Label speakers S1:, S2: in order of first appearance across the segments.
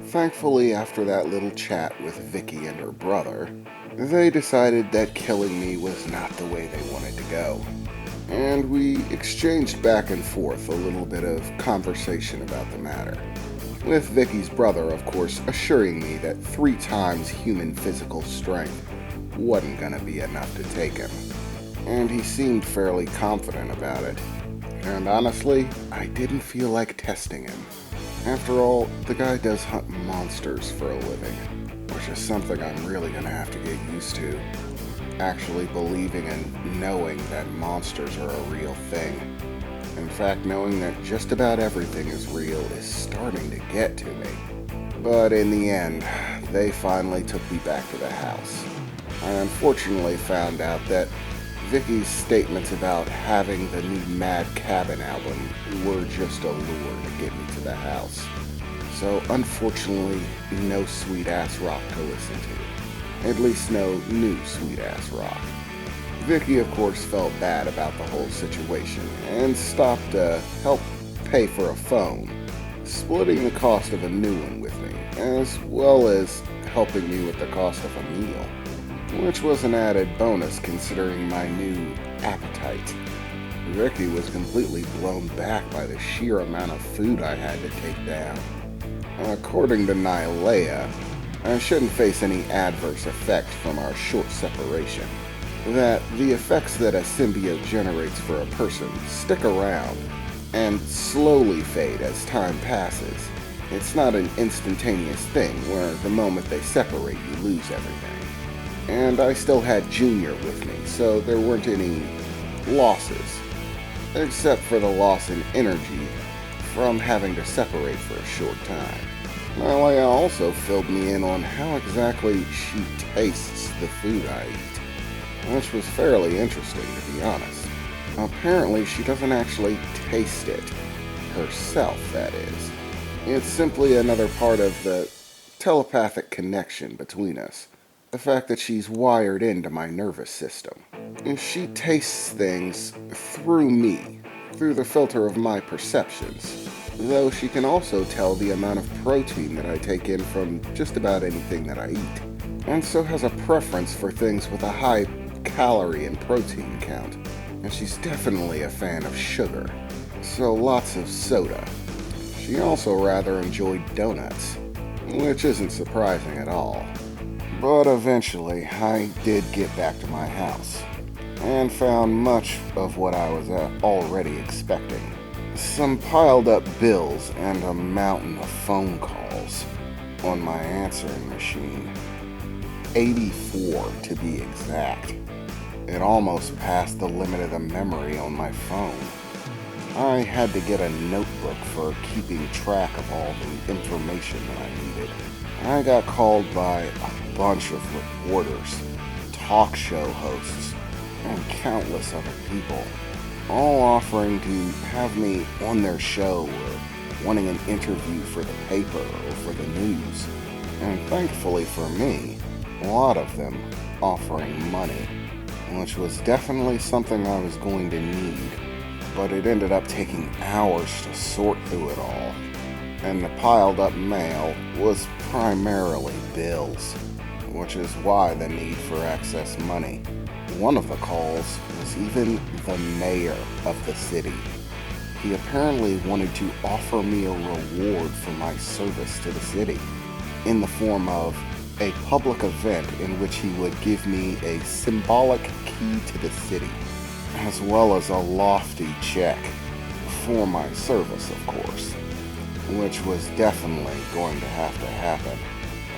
S1: Thankfully, after that little chat with Vicky and her brother, they decided that killing me was not the way they wanted to go. And we exchanged back and forth a little bit of conversation about the matter. With Vicky's brother, of course, assuring me that 3 times human physical strength wasn't gonna be enough to take him. And he seemed fairly confident about it. And honestly, I didn't feel like testing him. After all, the guy does hunt monsters for a living, which is something I'm really gonna have to get used to. Actually believing and knowing that monsters are a real thing. In fact, knowing that just about everything is real is starting to get to me. But in the end, they finally took me back to the house. I unfortunately found out that Vicky's statements about having the new Mad Cabin album were just a lure to get me to the house. So unfortunately, no sweet-ass rock to listen to. At least no new sweet-ass rock. Vicky, of course, felt bad about the whole situation and stopped to help pay for a phone, splitting the cost of a new one with me, as well as helping me with the cost of a meal, which was an added bonus considering my new appetite. Vicky was completely blown back by the sheer amount of food I had to take down. According to Nylea, I shouldn't face any adverse effects from our short separation. That the effects that a symbiote generates for a person stick around and slowly fade as time passes. It's not an instantaneous thing where the moment they separate you lose everything. And I still had Junior with me, so there weren't any losses, except for the loss in energy from having to separate for a short time. Nylea also filled me in on how exactly she tastes the food I eat, which was fairly interesting, to be honest. Apparently, she doesn't actually taste it herself, that is. It's simply another part of the telepathic connection between us. The fact that she's wired into my nervous system. She tastes things through me, through the filter of my perceptions, though she can also tell the amount of protein that I take in from just about anything that I eat, and so has a preference for things with a high calorie and protein count, and she's definitely a fan of sugar, so lots of soda. She also rather enjoyed donuts, which isn't surprising at all. But eventually, I did get back to my house, and found much of what I was already expecting. Some piled up bills and a mountain of phone calls on my answering machine. 84 to be exact. It almost passed the limit of the memory on my phone. I had to get a notebook for keeping track of all the information that I needed. I got called by a bunch of reporters, talk show hosts, and countless other people, all offering to have me on their show or wanting an interview for the paper or for the news. And thankfully for me, a lot of them offering money, which was definitely something I was going to need, but it ended up taking hours to sort through it all. And the piled up mail was primarily bills, which is why the need for excess money. One of the calls was even the mayor of the city. He apparently wanted to offer me a reward for my service to the city, in the form of a public event in which he would give me a symbolic key to the city, as well as a lofty check for my service, of course, which was definitely going to have to happen.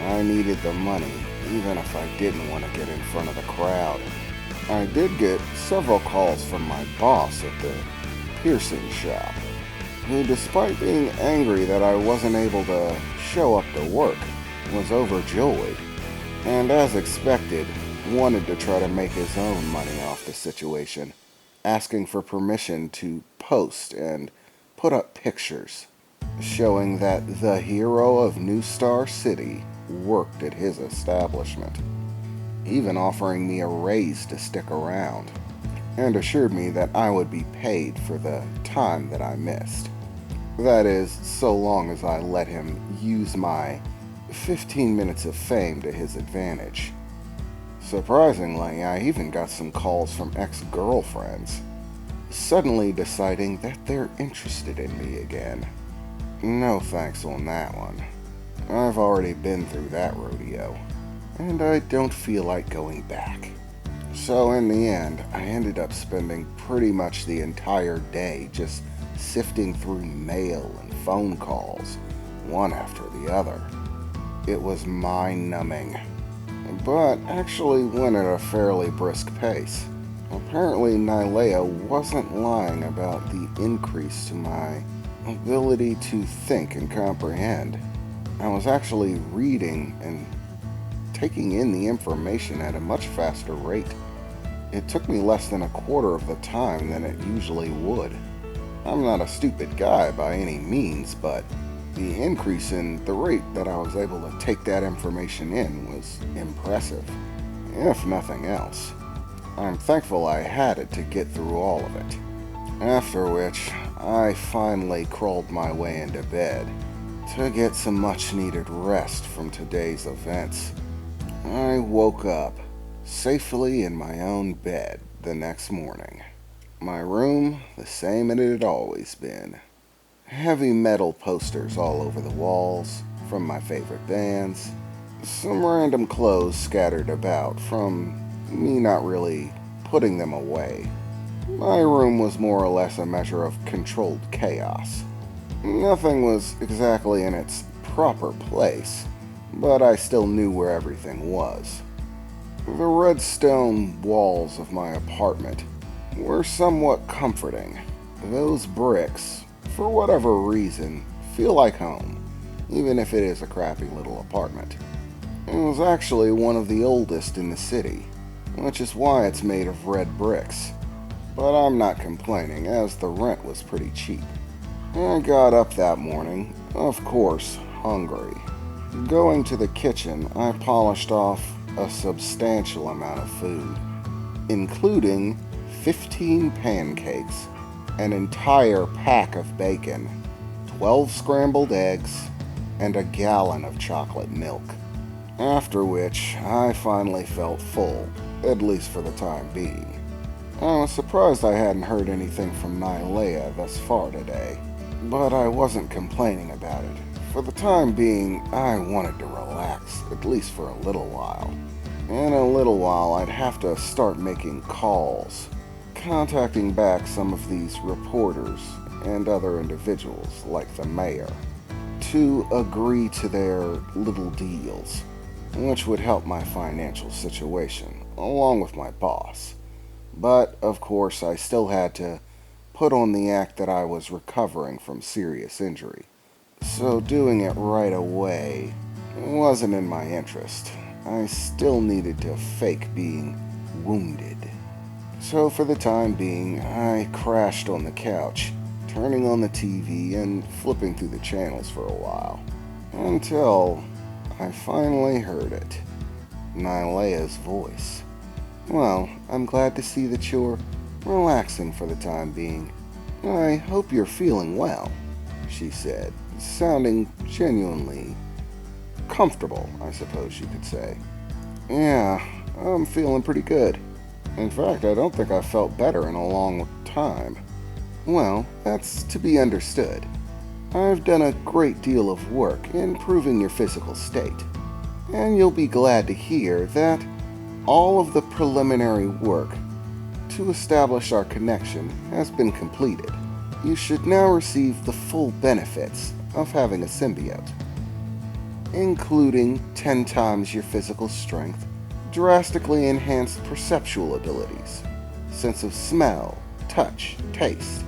S1: I needed the money, even if I didn't want to get in front of the crowd. I did get several calls from my boss at the piercing shop, who, despite being angry that I wasn't able to show up to work, was overjoyed, and as expected, wanted to try to make his own money off the situation, asking for permission to post and put up pictures showing that the hero of New Star City worked at his establishment, even offering me a raise to stick around, and assured me that I would be paid for the time that I missed. That is, so long as I let him use my 15 minutes of fame to his advantage. Surprisingly, I even got some calls from ex-girlfriends, suddenly deciding that they're interested in me again. No thanks on that one. I've already been through that rodeo, and I don't feel like going back. So in the end, I ended up spending pretty much the entire day just sifting through mail and phone calls, one after the other. It was mind-numbing, but actually went at a fairly brisk pace. Apparently, Nylea wasn't lying about the increase to my ability to think and comprehend. I was actually reading and taking in the information at a much faster rate. It took me less than a quarter of the time than it usually would. I'm not a stupid guy by any means, but the increase in the rate that I was able to take that information in was impressive, if nothing else. I'm thankful I had it to get through all of it. After which, I finally crawled my way into bed to get some much-needed rest from today's events. I woke up safely in my own bed the next morning. My room, the same it had always been. Heavy metal posters all over the walls from my favorite bands. Some random clothes scattered about from me not really putting them away. My room was more or less a measure of controlled chaos. Nothing was exactly in its proper place, but I still knew where everything was. The red stone walls of my apartment were somewhat comforting. Those bricks, for whatever reason, feel like home, even if it is a crappy little apartment. It was actually one of the oldest in the city, which is why it's made of red bricks. But I'm not complaining, as the rent was pretty cheap. I got up that morning, of course, hungry. Going to the kitchen, I polished off a substantial amount of food, including 15 pancakes, an entire pack of bacon, 12 scrambled eggs, and a gallon of chocolate milk. After which, I finally felt full, at least for the time being. I was surprised I hadn't heard anything from Nylea thus far today, but I wasn't complaining about it. For the time being, I wanted to relax, at least for a little while. In a little while, I'd have to start making calls, contacting back some of these reporters and other individuals, like the mayor, to agree to their little deals, which would help my financial situation, along with my boss. But, of course, I still had to put on the act that I was recovering from serious injury. So doing it right away wasn't in my interest. I still needed to fake being wounded. So for the time being, I crashed on the couch, turning on the TV and flipping through the channels for a while, until I finally heard it. Nylea's voice. "Well, I'm glad to see that you're relaxing for the time being. I hope you're feeling well," she said, sounding genuinely comfortable, I suppose you could say. "Yeah, I'm feeling pretty good. In fact, I don't think I've felt better in a long time." "Well, that's to be understood. I've done a great deal of work improving your physical state, and you'll be glad to hear that all of the preliminary work to establish our connection has been completed. You should now receive the full benefits of having a symbiote, including 10 times your physical strength, drastically enhanced perceptual abilities, sense of smell, touch, taste,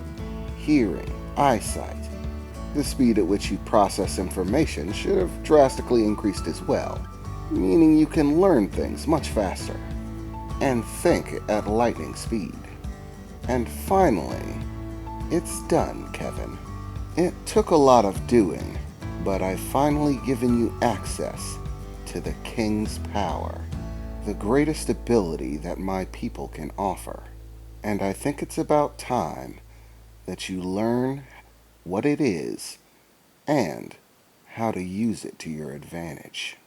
S1: hearing, eyesight. The speed at which you process information should have drastically increased as well, meaning you can learn things much faster and think at lightning speed. And finally, it's done, Kevin. It took a lot of doing, but I've finally given you access to the King's power, the greatest ability that my people can offer. And I think it's about time that you learn what it is, and how to use it to your advantage.